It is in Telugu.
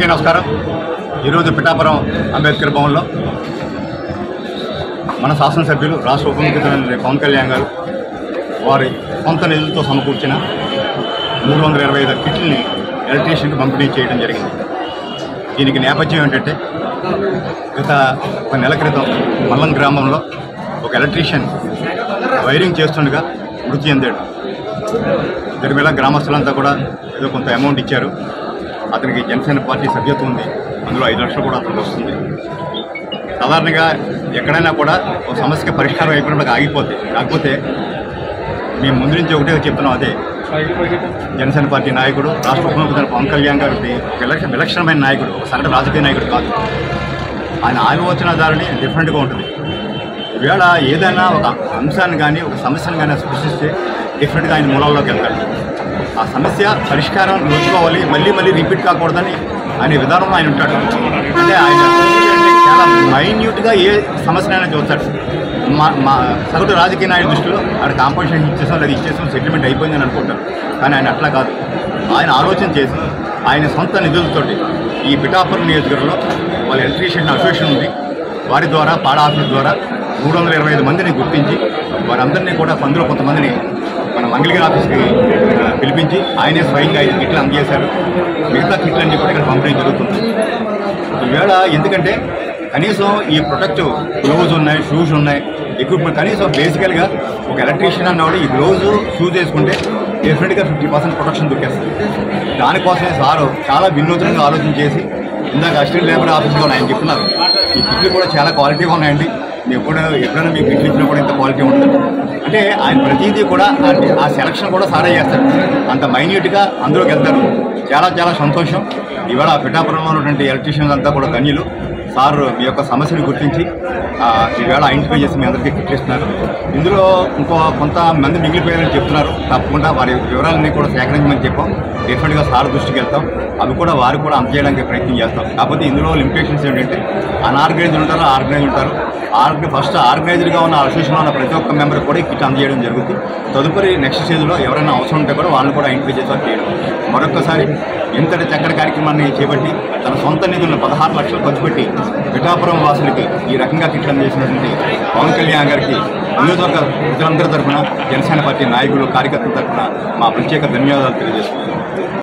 నమస్కారం. ఈరోజు పిఠాపురం అంబేద్కర్ భవన్లో మన శాసనసభ్యులు రాష్ట్ర ఉప ముఖ్యమంత్రి పవన్ కళ్యాణ్ గారు వారి సొంత నిధులతో సమకూర్చిన 325 కిట్లని ఎలక్ట్రీషియన్కి పంపిణీ చేయడం జరిగింది. దీనికి నేపథ్యం ఏంటంటే గత ఒక నెల క్రితం మల్లం గ్రామంలో ఒక ఎలక్ట్రీషియన్ వైరింగ్ చేస్తుండగా మృతి చెందాడు. దాని మీద గ్రామస్తులంతా కూడా ఏదో కొంత అమౌంట్ ఇచ్చారు. అతనికి జనసేన పార్టీ సభ్యత్వం ఉంది, అందులో 5 లక్షలు కూడా అతనికి వస్తుంది. సాధారణంగా ఎక్కడైనా కూడా ఒక సమస్యకి పరిష్కారం అయిపోయినప్పుడు ఆగిపోద్ది. కాకపోతే మేము ముందు నుంచి ఒకటే చెప్తున్నాం, అదే జనసేన పార్టీ నాయకుడు రాష్ట్ర ఉప ముఖ్యమంత్రి పవన్ కళ్యాణ్ గారికి విలక్షణమైన నాయకుడు, ఒక సగటు రాజకీయ నాయకుడు కాదు. ఆయన ఆలోచనదారుని డిఫరెంట్గా ఉంటుంది. ఈవేళ ఏదైనా ఒక అంశాన్ని కానీ ఒక సమస్యను కానీ సృష్టిస్తే డిఫరెంట్గా ఆయన మూలాల్లోకి వెళ్తాడు. ఆ సమస్య పరిష్కారం నోచుకోవాలి, మళ్ళీ మళ్ళీ రిపీట్ కాకూడదని అనే విధానంలో ఆయన ఉంటాడు. అంటే ఆయన చాలా మైన్యూట్గా ఏ సమస్యనైనా చూస్తాడు. మా సగటు రాజకీయ నాయకుడి దృష్టిలో ఆయన కాంపన్సేషన్ ఇచ్చేసాం లేదా ఇచ్చేసాం సెటిల్మెంట్ అయిపోయిందని అనుకుంటారు. కానీ ఆయన అట్లా కాదు. ఆయన ఆలోచన చేసి ఆయన సొంత నిధులతోటి ఈ పిఠాపురం నియోజకవర్గంలో వాళ్ళ ఎలక్ట్రీషియన్ అసోసియేషన్ ఉంది, వారి ద్వారా పాడా ఆఫీస్ ద్వారా 325 మందిని గుర్తించి వారందరినీ కూడా అందులో కొంతమందిని మన మంగళగిరి ఆఫీస్కి పిలిపించి ఆయనే స్వయంగా 5 కిట్లు అందజేశారు. మిగతా కిట్లన్నీ కూడా ఇక్కడ పంపిణీ జరుగుతుంది. ఈవేళ ఎందుకంటే కనీసం ఈ ప్రొటెక్టివ్ గ్లోవ్స్ ఉన్నాయి, షూస్ ఉన్నాయి, ఎక్విప్మెంట్ కనీసం బేసికల్గా ఒక ఎలక్ట్రీషియన్ అన్నవాడు ఈ గ్లోవ్స్ షూస్ వేసుకుంటే డెఫినెట్గా 50% ప్రొటెక్షన్ దొరికేస్తుంది. దానికోసమే సారు చాలా వినూత్నంగా ఆలోచన చేసి ఇందాక అసిస్టెంట్ లేబర్ ఆఫీస్లో ఆయన చెప్తున్నారు, ఈ కిట్లు కూడా చాలా క్వాలిటీగా ఉన్నాయండి, మీకు కూడా ఎప్పుడైనా మీకు కిట్లు ఇచ్చినా కూడా ఇంత క్వాలిటీ ఉంటుంది. అంటే ఆయన ప్రతిదీ కూడా ఆ సెలక్షన్ కూడా సారే చేస్తారు. అంత మైన్యూట్గా అందులోకి వెళ్తారు. చాలా చాలా సంతోషం. ఇవాళ పిఠాపురంలో ఉన్నటువంటి ఎలక్ట్రీషియన్స్ అంతా కూడా ధన్యులు. సార్ మీ యొక్క సమస్యను గుర్తించి ఈవేళ ఐడెంటిఫై చేసి మీ అందరికీ కిట్లు ఇస్తున్నారు. ఇందులో కొంతమంది మిగిలిపోయారని చెప్తున్నారు. తప్పకుండా వారి వివరాలన్నీ కూడా సేకరించమని చెప్పాం. డెఫినెట్గా సార్ దృష్టికి వెళ్తాం. అవి కూడా వారు కూడా అందజేయడానికి ప్రయత్నం చేస్తాం. కాకపోతే ఇందులో లిమిటేషన్స్ ఏంటంటే అన్ఆర్గనైజ్డ్ ఉంటారు, ఆర్గనైజ్ ఉంటారు. ఫస్ట్ ఆర్గనైజ్డ్గా ఉన్న అసోసియేషన్లో ఉన్న ప్రతి ఒక్క మెంబర్ కూడా ఈ కిట్ అందజేయడం జరుగుతుంది. తదుపరి నెక్స్ట్ స్టేజ్లో ఎవరైనా అవసరం ఉంటే కూడా వాళ్ళని కూడా ఐడెంటిఫై చేసి చేయడం. మరొకసారి ఇంతటి చక్కటి కార్యక్రమాన్ని చేపట్టి తన సొంత నిధులను 16 లక్షలు ఖర్చు పెట్టి పిఠాపురం వాసులకి ఈ రకంగా కిట్లు అందజేసినటువంటి పవన్ కళ్యాణ్ గారికి నియోజకవర్గ ప్రజలందరి తరఫున జనసేన పార్టీ నాయకులు, కార్యకర్తల తరఫున మా ప్రత్యేక ధన్యవాదాలు తెలియజేస్తున్నాం.